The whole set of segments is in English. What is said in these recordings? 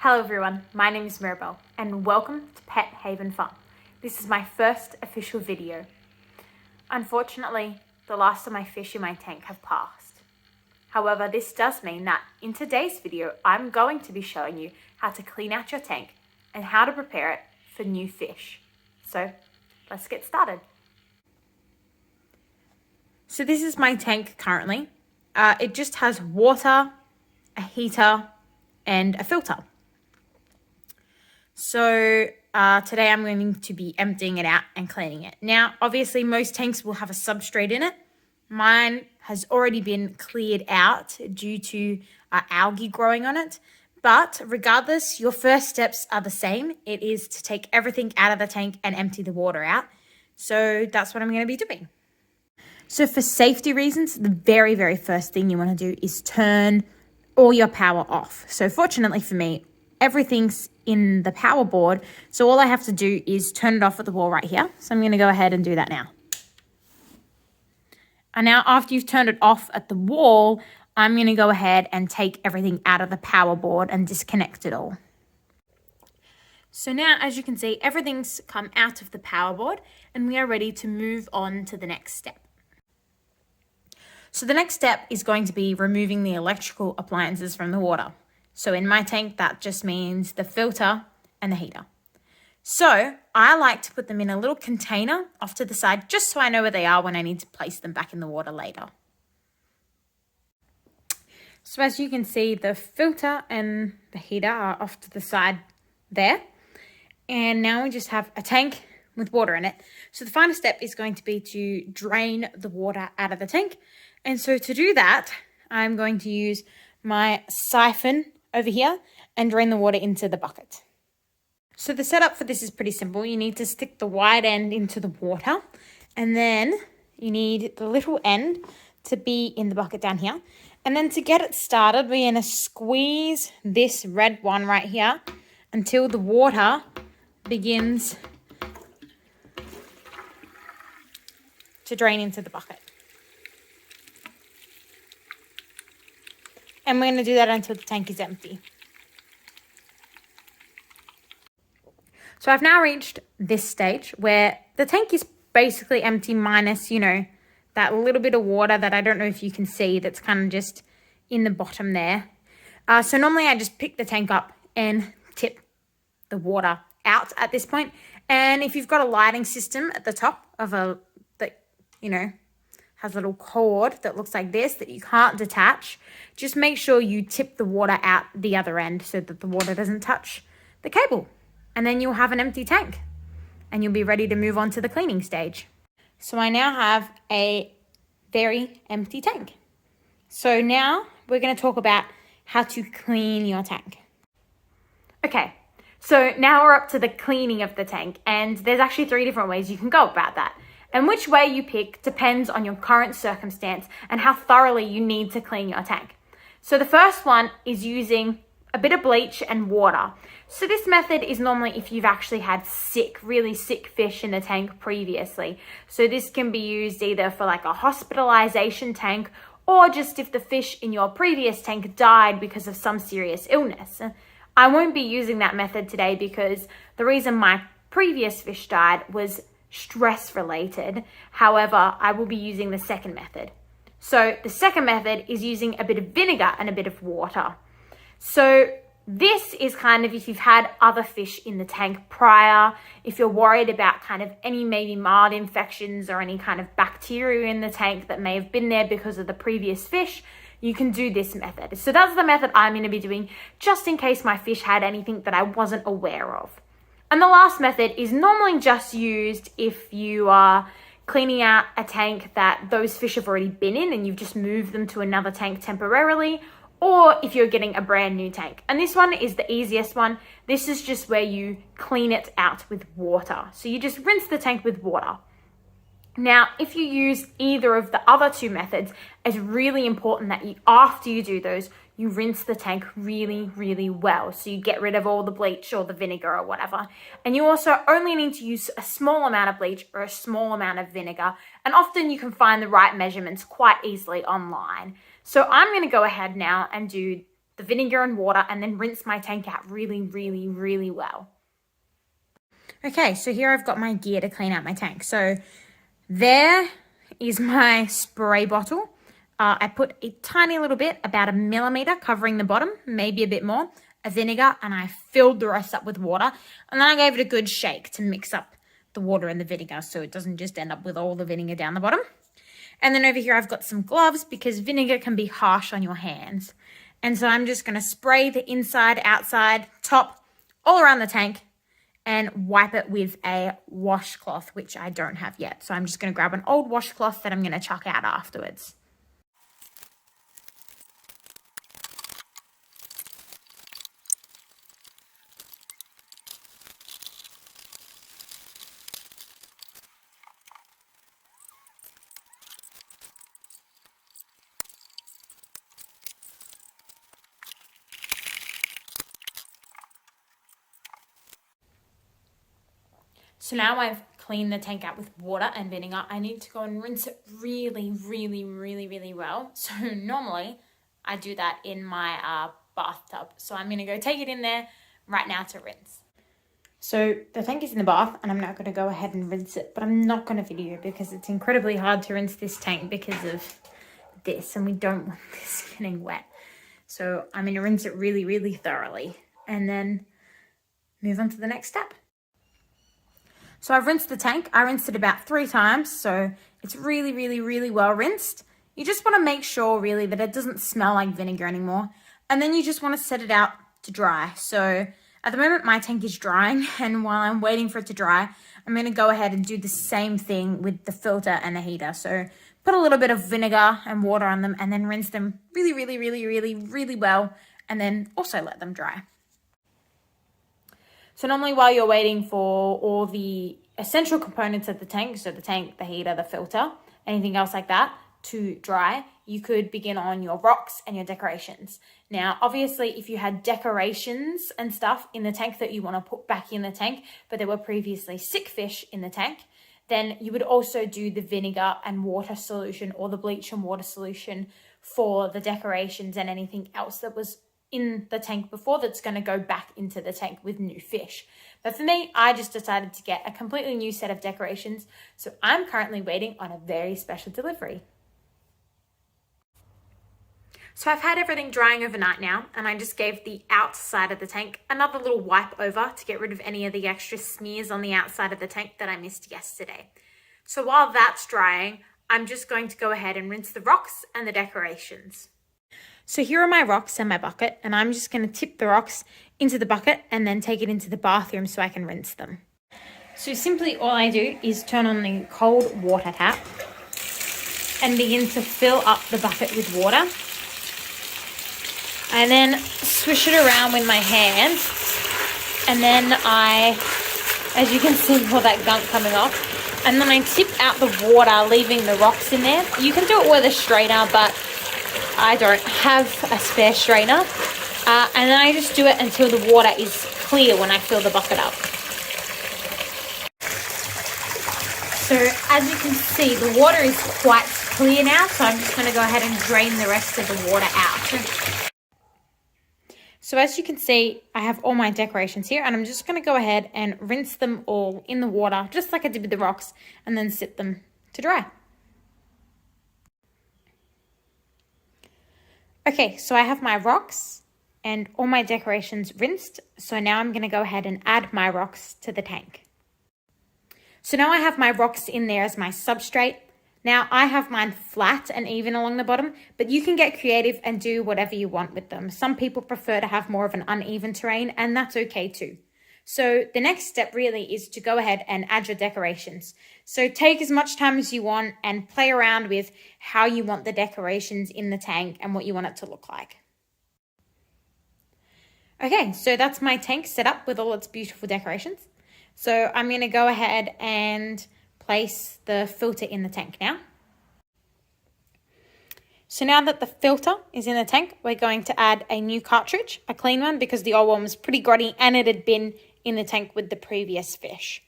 Hello everyone, my name is Mirabelle and welcome to Pet Haven Farm. This is my first official video. Unfortunately, the last of my fish in my tank have passed. However, this does mean that in today's video, I'm going to be showing you how to clean out your tank and how to prepare it for new fish. So let's get started. So this is my tank currently. It just has water, a heater, and a filter. So today I'm going to be emptying it out and cleaning it. Now, obviously most tanks will have a substrate in it. Mine has already been cleared out due to algae growing on it. But regardless, your first steps are the same. It is to take everything out of the tank and empty the water out. So that's what I'm going to be doing. So for safety reasons, the very, very first thing you want to do is turn all your power off. So fortunately for me, everything's in the power board. So all I have to do is turn it off at the wall right here. So I'm going to go ahead and do that now. And now after you've turned it off at the wall, I'm going to go ahead and take everything out of the power board and disconnect it all. So now, as you can see, everything's come out of the power board and we are ready to move on to the next step. So the next step is going to be removing the electrical appliances from the water. So in my tank, that just means the filter and the heater. So I like to put them in a little container off to the side, just so I know where they are when I need to place them back in the water later. So as you can see, the filter and the heater are off to the side there. And now we just have a tank with water in it. So the final step is going to be to drain the water out of the tank. And so to do that, I'm going to use my siphon over here and drain the water into the bucket. So the setup for this is pretty simple. You need to stick the wide end into the water and then you need the little end to be in the bucket down here. And then to get it started, we're going to squeeze this red one right here until the water begins to drain into the bucket. And we're going to do that until the tank is empty. So I've now reached this stage where the tank is basically empty minus, that little bit of water that I don't know if you can see that's kind of just in the bottom there. So normally I just pick the tank up and tip the water out at this point. And if you've got a lighting system at the top of has a little cord that looks like this that you can't detach, just make sure you tip the water out the other end so that the water doesn't touch the cable. And then you'll have an empty tank and you'll be ready to move on to the cleaning stage. So I now have a very empty tank. So now we're going to talk about how to clean your tank. Okay, so now we're up to the cleaning of the tank, and there's actually 3 different ways you can go about that. And which way you pick depends on your current circumstance and how thoroughly you need to clean your tank. So the first one is using a bit of bleach and water. So this method is normally if you've actually had really sick fish in the tank previously. So this can be used either for like a hospitalization tank or just if the fish in your previous tank died because of some serious illness. I won't be using that method today because the reason my previous fish died was stress related. However, I will be using the second method. So the second method is using a bit of vinegar and a bit of water. So this is kind of if you've had other fish in the tank prior, if you're worried about kind of any maybe mild infections or any kind of bacteria in the tank that may have been there because of the previous fish, you can do this method. So that's the method I'm going to be doing just in case my fish had anything that I wasn't aware of. And the last method is normally just used if you are cleaning out a tank that those fish have already been in and you've just moved them to another tank temporarily, or if you're getting a brand new tank. And this one is the easiest one. This is just where you clean it out with water. So you just rinse the tank with water. Now, if you use either of the other 2 methods, it's really important that after you do those, you rinse the tank really, really well. So you get rid of all the bleach or the vinegar or whatever. And you also only need to use a small amount of bleach or a small amount of vinegar. And often you can find the right measurements quite easily online. So I'm going to go ahead now and do the vinegar and water, and then rinse my tank out really, really, really well. Okay, so here I've got my gear to clean out my tank. So there is my spray bottle. I put a tiny little bit, about 1 millimeter, covering the bottom, maybe a bit more, of vinegar, and I filled the rest up with water. And then I gave it a good shake to mix up the water and the vinegar so it doesn't just end up with all the vinegar down the bottom. And then over here I've got some gloves because vinegar can be harsh on your hands. And so I'm just going to spray the inside, outside, top, all around the tank and wipe it with a washcloth, which I don't have yet. So I'm just going to grab an old washcloth that I'm going to chuck out afterwards. So now I've cleaned the tank out with water and vinegar. I need to go and rinse it really, really, really, really well. So normally I do that in my bathtub. So I'm going to go take it in there right now to rinse. So the tank is in the bath and I'm now going to go ahead and rinse it. But I'm not going to video because it's incredibly hard to rinse this tank because of this. And we don't want this getting wet. So I'm going to rinse it really, really thoroughly and then move on to the next step. So I've rinsed the tank. I rinsed it about 3 times, so it's really, really, really well rinsed. You just want to make sure really that it doesn't smell like vinegar anymore. And then you just want to set it out to dry. So at the moment my tank is drying, and while I'm waiting for it to dry, I'm going to go ahead and do the same thing with the filter and the heater. So put a little bit of vinegar and water on them and then rinse them really, really, really, really, really well, and then also let them dry. So normally while you're waiting for all the essential components of the tank, so the tank, the heater, the filter, anything else like that, to dry, you could begin on your rocks and your decorations. Now, obviously, if you had decorations and stuff in the tank that you want to put back in the tank, but there were previously sick fish in the tank, then you would also do the vinegar and water solution or the bleach and water solution for the decorations and anything else that was in the tank before that's going to go back into the tank with new fish. But for me, I just decided to get a completely new set of decorations. So I'm currently waiting on a very special delivery. So I've had everything drying overnight now, and I just gave the outside of the tank another little wipe over to get rid of any of the extra smears on the outside of the tank that I missed yesterday. So while that's drying, I'm just going to go ahead and rinse the rocks and the decorations. So here are my rocks and my bucket, and I'm just going to tip the rocks into the bucket and then take it into the bathroom so I can rinse them. So simply all I do is turn on the cold water tap and begin to fill up the bucket with water. I then swish it around with my hand, and then as you can see, all that gunk coming off, and then I tip out the water, leaving the rocks in there. You can do it with a strainer, but I don't have a spare strainer. And then I just do it until the water is clear when I fill the bucket up. So as you can see, the water is quite clear now, so I'm just going to go ahead and drain the rest of the water out. So as you can see, I have all my decorations here, and I'm just going to go ahead and rinse them all in the water, just like I did with the rocks, and then sit them to dry. Okay, so I have my rocks and all my decorations rinsed. So now I'm going to go ahead and add my rocks to the tank. So now I have my rocks in there as my substrate. Now I have mine flat and even along the bottom, but you can get creative and do whatever you want with them. Some people prefer to have more of an uneven terrain, and that's okay too. So the next step really is to go ahead and add your decorations. So take as much time as you want and play around with how you want the decorations in the tank and what you want it to look like. Okay, so that's my tank set up with all its beautiful decorations. So I'm going to go ahead and place the filter in the tank now. So now that the filter is in the tank, we're going to add a new cartridge, a clean one, because the old one was pretty grotty and it had been in the tank with the previous fish.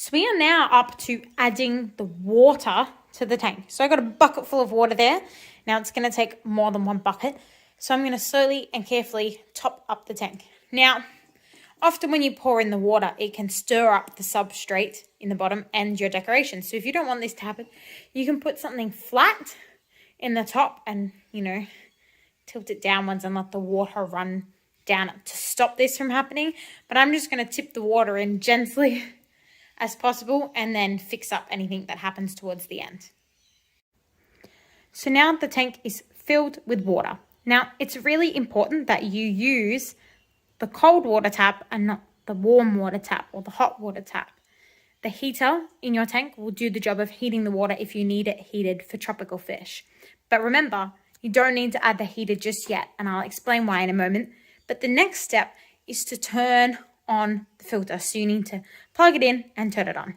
So we are now up to adding the water to the tank. So I got a bucket full of water there. Now it's going to take more than one bucket. So I'm going to slowly and carefully top up the tank. Now, often when you pour in the water, it can stir up the substrate in the bottom and your decoration. So if you don't want this to happen, you can put something flat in the top and, tilt it downwards and let the water run down to stop this from happening. But I'm just going to tip the water in gently as possible and then fix up anything that happens towards the end. So now the tank is filled with water. Now it's really important that you use the cold water tap and not the warm water tap or the hot water tap. The heater in your tank will do the job of heating the water if you need it heated for tropical fish. But remember, you don't need to add the heater just yet, and I'll explain why in a moment. But the next step is to turn on the filter. So you need to plug it in and turn it on.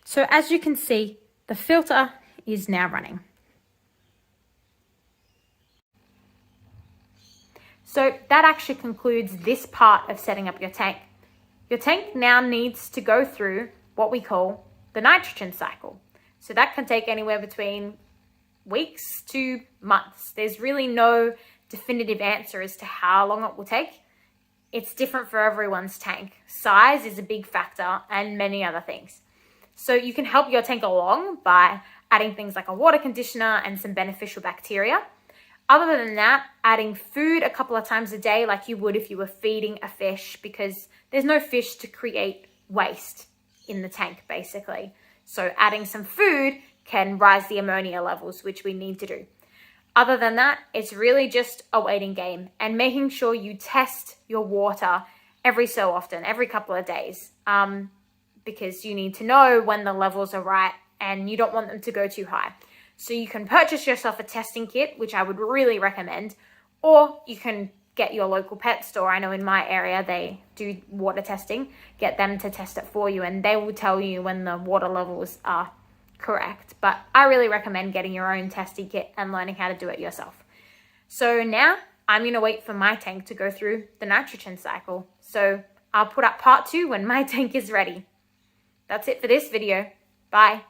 So as you can see, the filter is now running. So that actually concludes this part of setting up your tank. Your tank now needs to go through what we call the nitrogen cycle. So that can take anywhere between weeks to months. There's really no definitive answer as to how long it will take. It's different for everyone's tank. Size is a big factor and many other things. So you can help your tank along by adding things like a water conditioner and some beneficial bacteria. Other than that, adding food a couple of times a day like you would if you were feeding a fish, because there's no fish to create waste in the tank basically. So adding some food can rise the ammonia levels, which we need to do. Other than that, it's really just a waiting game and making sure you test your water every so often, every couple of days, because you need to know when the levels are right and you don't want them to go too high. So you can purchase yourself a testing kit, which I would really recommend, or you can get your local pet store. I know in my area they do water testing. Get them to test it for you and they will tell you when the water levels are correct. But I really recommend getting your own testing kit and learning how to do it yourself. So now I'm going to wait for my tank to go through the nitrogen cycle. So I'll put up part 2 when my tank is ready. That's it for this video. Bye.